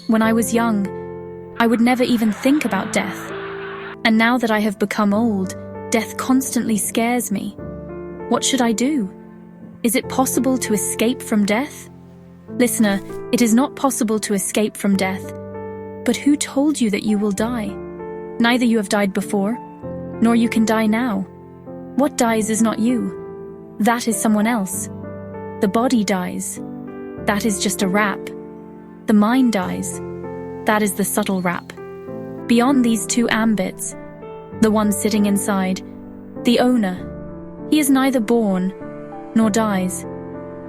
When I was young, I would never even think about death. And now that I have become old, death constantly scares me. What should I do? Is it possible to escape from death? Listener, it is not possible to escape from death. But who told you that you will die? Neither you have died before, nor you can die now. What dies is not you. That is someone else. The body dies. That is just a wrap. The mind dies. That is the subtle wrap. Beyond these two ambits, the one sitting inside, the owner, he is neither born nor dies.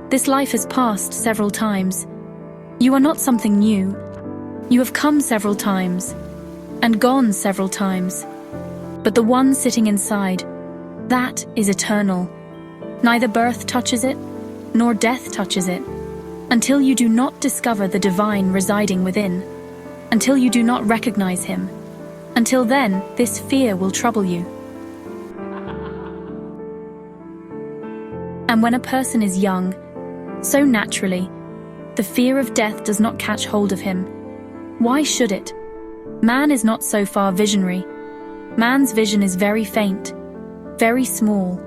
This life has passed several times. You are not something new. You have come several times and gone several times. But the one sitting inside, that is eternal. Neither birth touches it, nor death touches it, until you do not discover the divine residing within, until you do not recognize him. Until then, this fear will trouble you. And when a person is young, so naturally, the fear of death does not catch hold of him. Why should it? Man is not so far visionary. Man's vision is very faint, very small.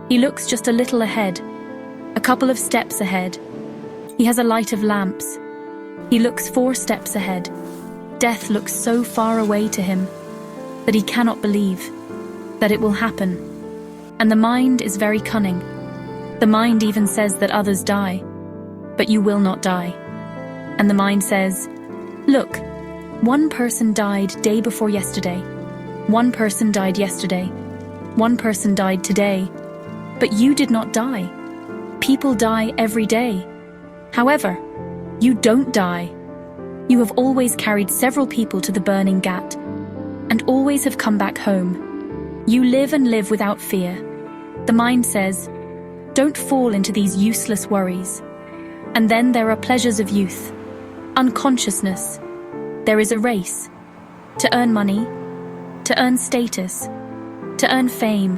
He looks just a little ahead, a couple of steps ahead. He has a light of lamps. He looks 4 steps ahead. Death looks so far away to him that he cannot believe that it will happen. And the mind is very cunning. The mind even says that others die, but you will not die. And the mind says, look, one person died day before yesterday. One person died yesterday. One person died today. But you did not die. People die every day. However, you don't die. You have always carried several people to the burning ghat, and always have come back home. You live and live without fear. The mind says, don't fall into these useless worries. And then there are pleasures of youth, unconsciousness. There is a race to earn money, to earn status, to earn fame.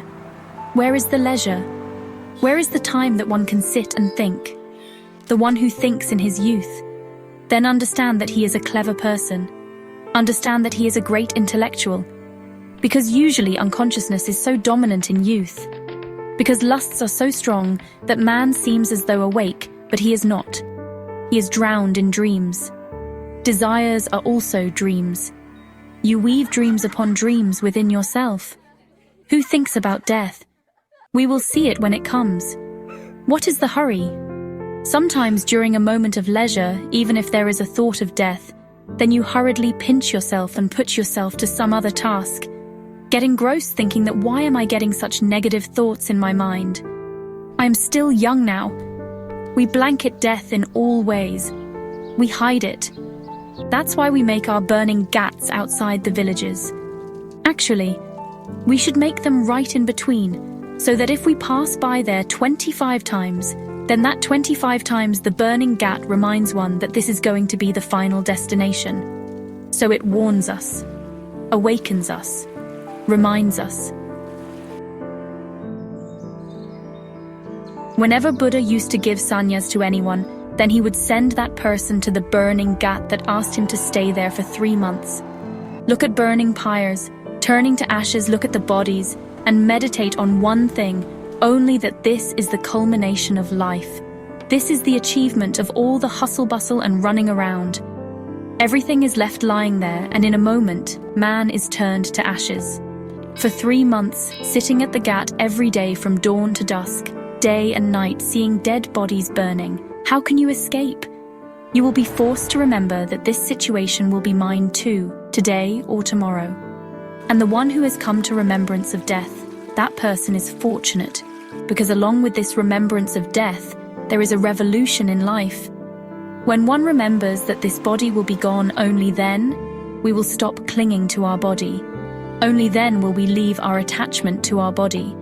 Where is the leisure? Where is the time that one can sit and think? The one who thinks in his youth, then understand that he is a clever person, understand that he is a great intellectual, because usually unconsciousness is so dominant in youth, because lusts are so strong that man seems as though awake, but he is not. He is drowned in dreams. Desires are also dreams. You weave dreams upon dreams within yourself. Who thinks about death? We will see it when it comes. What is the hurry? Sometimes during a moment of leisure, even if there is a thought of death, then you hurriedly pinch yourself and put yourself to some other task, get engrossed thinking that why am I getting such negative thoughts in my mind? I am still young now. We blanket death in all ways. We hide it. That's why we make our burning ghats outside the villages. Actually, we should make them right in between, so that if we pass by there 25 times, then that 25 times the burning ghat reminds one that this is going to be the final destination. So it warns us, awakens us, reminds us. Whenever Buddha used to give sannyas to anyone, then he would send that person to the burning ghat that asked him to stay there for 3 months. Look at burning pyres, turning to ashes, look at the bodies, and meditate on one thing, only that this is the culmination of life. This is the achievement of all the hustle bustle and running around. Everything is left lying there, and in a moment, man is turned to ashes. For 3 months, sitting at the ghat every day from dawn to dusk, day and night, seeing dead bodies burning, how can you escape? You will be forced to remember that this situation will be mine too, today or tomorrow. And the one who has come to remembrance of death, that person is fortunate, because along with this remembrance of death, there is a revolution in life. When one remembers that this body will be gone, only then we will stop clinging to our body. Only then will we leave our attachment to our body.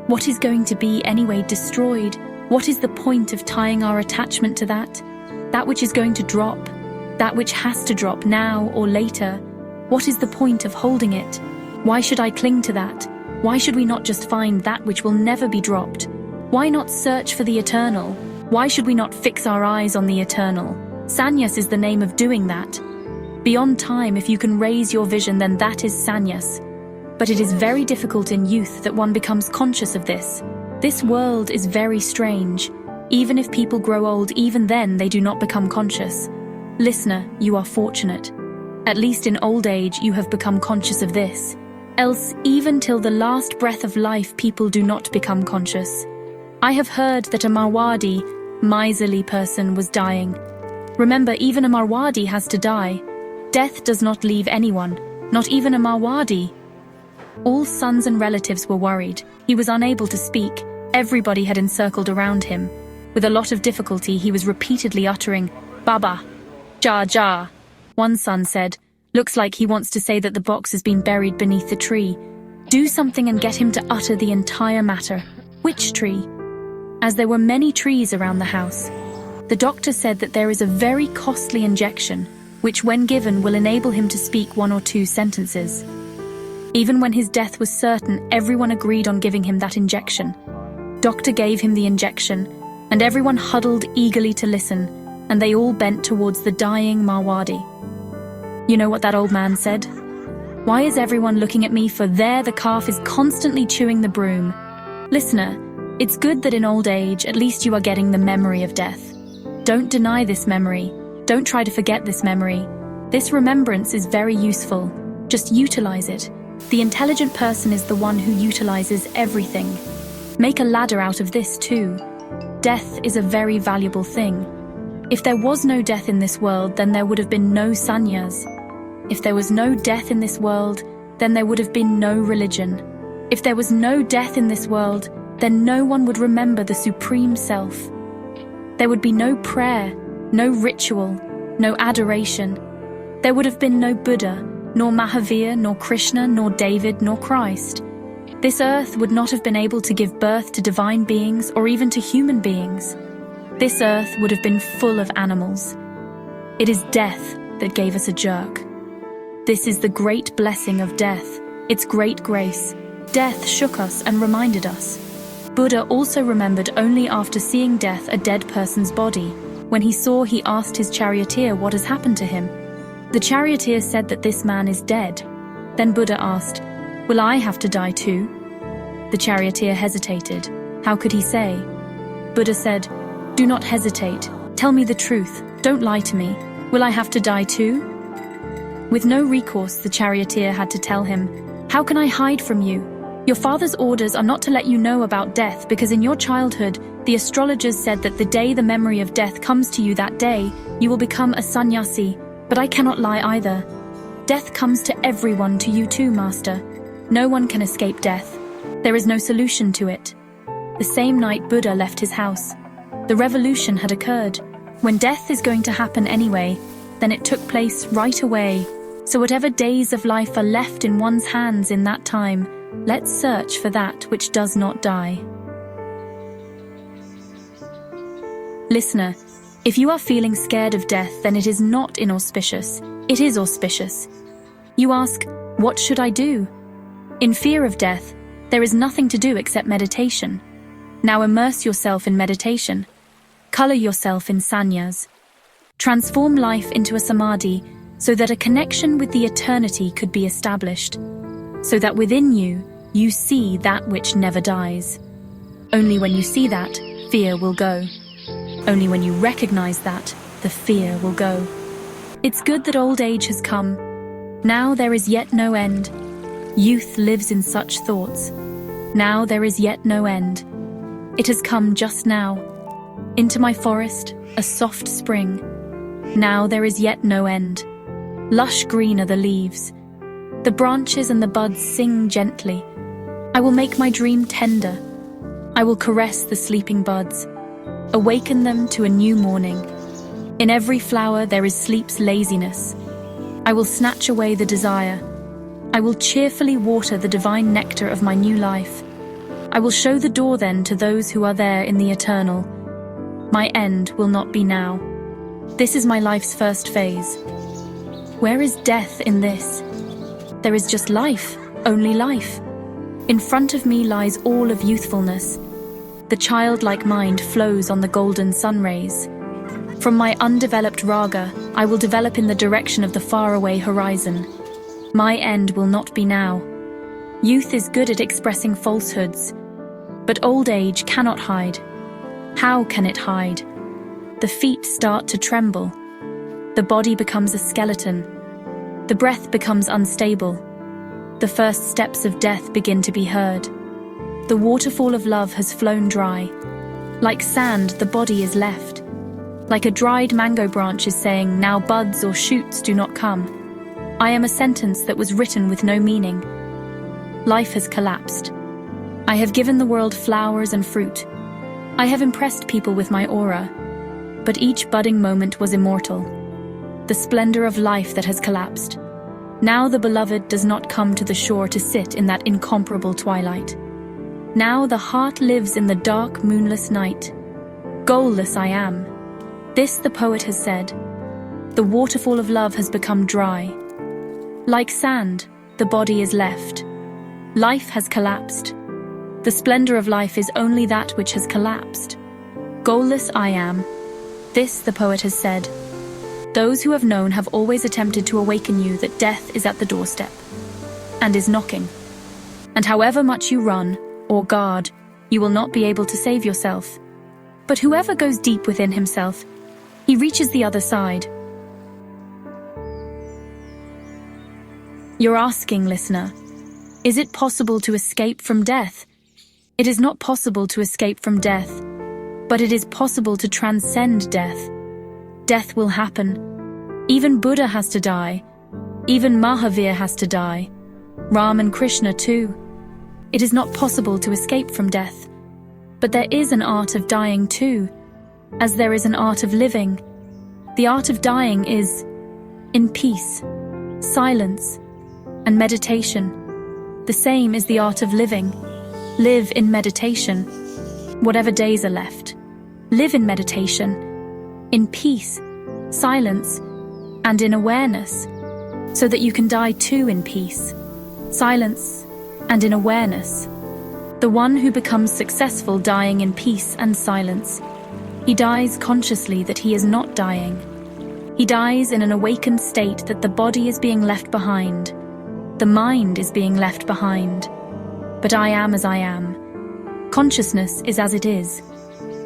What is going to be anyway destroyed? What is the point of tying our attachment to that? That which is going to drop, that which has to drop now or later. What is the point of holding it? Why should I cling to that? Why should we not just find that which will never be dropped? Why not search for the eternal? Why should we not fix our eyes on the eternal? Sannyas is the name of doing that. Beyond time, if you can raise your vision, then that is sannyas. But it is very difficult in youth that one becomes conscious of this. This world is very strange. Even if people grow old, even then they do not become conscious. Listener, you are fortunate. At least in old age you have become conscious of this. Else, even till the last breath of life, people do not become conscious. I have heard that a Marwadi, miserly person was dying. Remember, even a Marwadi has to die. Death does not leave anyone, not even a Marwadi. All sons and relatives were worried. He was unable to speak. Everybody had encircled around him. With a lot of difficulty, he was repeatedly uttering, "Baba, ja ja." One son said, "Looks like he wants to say that the box has been buried beneath the tree. Do something and get him to utter the entire matter." Which tree? As there were many trees around the house, the doctor said that there is a very costly injection, which when given will enable him to speak 1 or 2 sentences. Even when his death was certain, everyone agreed on giving him that injection. Doctor gave him the injection, and everyone huddled eagerly to listen, and they all bent towards the dying Marwadi. You know what that old man said? "Why is everyone looking at me, for there the calf is constantly chewing the broom." Listener, it's good that in old age at least you are getting the memory of death. Don't deny this memory. Don't try to forget this memory. This remembrance is very useful. Just utilize it. The intelligent person is the one who utilizes everything. Make a ladder out of this too. Death is a very valuable thing. If there was no death in this world, then there would have been no sannyas. If there was no death in this world, then there would have been no religion. If there was no death in this world, then no one would remember the Supreme Self. There would be no prayer, no ritual, no adoration. There would have been no Buddha, nor Mahavir, nor Krishna, nor David, nor Christ. This earth would not have been able to give birth to divine beings or even to human beings. This earth would have been full of animals. It is death that gave us a jerk. This is the great blessing of death, its great grace. Death shook us and reminded us. Buddha also remembered only after seeing death, a dead person's body. When he saw, he asked his charioteer what has happened to him. The charioteer said that this man is dead. Then Buddha asked, "Will I have to die too?" The charioteer hesitated. How could he say? Buddha said, "Do not hesitate. Tell me the truth. Don't lie to me. Will I have to die too?" With no recourse, the charioteer had to tell him, "How can I hide from you? Your father's orders are not to let you know about death, because in your childhood, the astrologers said that the day the memory of death comes to you, that day, you will become a sannyasi. But I cannot lie either. Death comes to everyone, to you too, Master. No one can escape death. There is no solution to it." The same night Buddha left his house. The revolution had occurred. When death is going to happen anyway, then it took place right away. So whatever days of life are left in one's hands in that time, let's search for that which does not die. Listener, if you are feeling scared of death, then it is not inauspicious. It is auspicious. You ask, what should I do? In fear of death, there is nothing to do except meditation. Now immerse yourself in meditation. Color yourself in sannyas. Transform life into a samadhi so that a connection with the eternity could be established. So that within you, you see that which never dies. Only when you see that, fear will go. Only when you recognize that, the fear will go. It's good that old age has come. Now there is yet no end. Youth lives in such thoughts. Now there is yet no end. It has come just now. Into my forest, a soft spring. Now there is yet no end. Lush green are the leaves. The branches and the buds sing gently. I will make my dream tender. I will caress the sleeping buds, awaken them to a new morning. In every flower there is sleep's laziness. I will snatch away the desire. I will cheerfully water the divine nectar of my new life. I will show the door then to those who are there in the eternal. My end will not be now. This is my life's first phase. Where is death in this? There is just life, only life. In front of me lies all of youthfulness. The childlike mind flows on the golden sun rays. From my undeveloped raga, I will develop in the direction of the faraway horizon. My end will not be now. Youth is good at expressing falsehoods, but old age cannot hide. How can it hide? The feet start to tremble. The body becomes a skeleton. The breath becomes unstable. The first steps of death begin to be heard. The waterfall of love has flown dry. Like sand, the body is left. Like a dried mango branch is saying, now buds or shoots do not come. I am a sentence that was written with no meaning. Life has collapsed. I have given the world flowers and fruit. I have impressed people with my aura. But each budding moment was immortal. The splendor of life that has collapsed. Now the beloved does not come to the shore to sit in that incomparable twilight. Now the heart lives in the dark, moonless night. Goalless I am. This the poet has said. The waterfall of love has become dry. Like sand, the body is left. Life has collapsed. The splendor of life is only that which has collapsed. Goalless I am. This the poet has said. Those who have known have always attempted to awaken you that death is at the doorstep and is knocking. And however much you run or guard, you will not be able to save yourself. But whoever goes deep within himself, he reaches the other side. You're asking, listener, is it possible to escape from death? It is not possible to escape from death, but it is possible to transcend death. Death will happen. Even Buddha has to die. Even Mahavir has to die. Ram and Krishna too. It is not possible to escape from death. But there is an art of dying too, as there is an art of living. The art of dying is in peace, silence, and meditation. The same is the art of living. Live in meditation. Whatever days are left, live in meditation, in peace, silence, and in awareness, so that you can die too in peace, silence, and in awareness. The one who becomes successful dying in peace and silence, he dies consciously that he is not dying. He dies in an awakened state that the body is being left behind, the mind is being left behind. But I am as I am. Consciousness is as it is,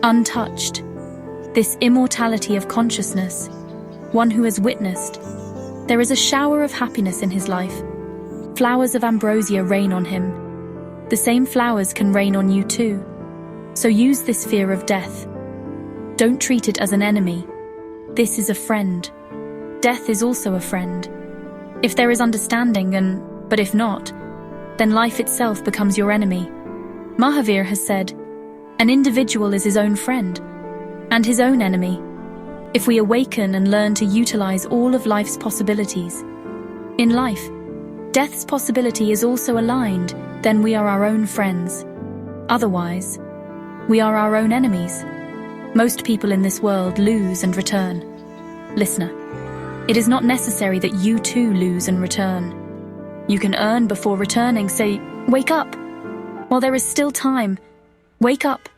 untouched. This immortality of consciousness, one who has witnessed, there is a shower of happiness in his life. Flowers of ambrosia rain on him. The same flowers can rain on you too. So use this fear of death. Don't treat it as an enemy. This is a friend. Death is also a friend. If there is understanding, but if not, then life itself becomes your enemy. Mahavir has said, an individual is his own friend and his own enemy. If we awaken and learn to utilize all of life's possibilities, in life, death's possibility is also aligned, then we are our own friends. Otherwise, we are our own enemies. Most people in this world lose and return. Listener, it is not necessary that you too lose and return. You can earn before returning, say, wake up. While there is still time, wake up.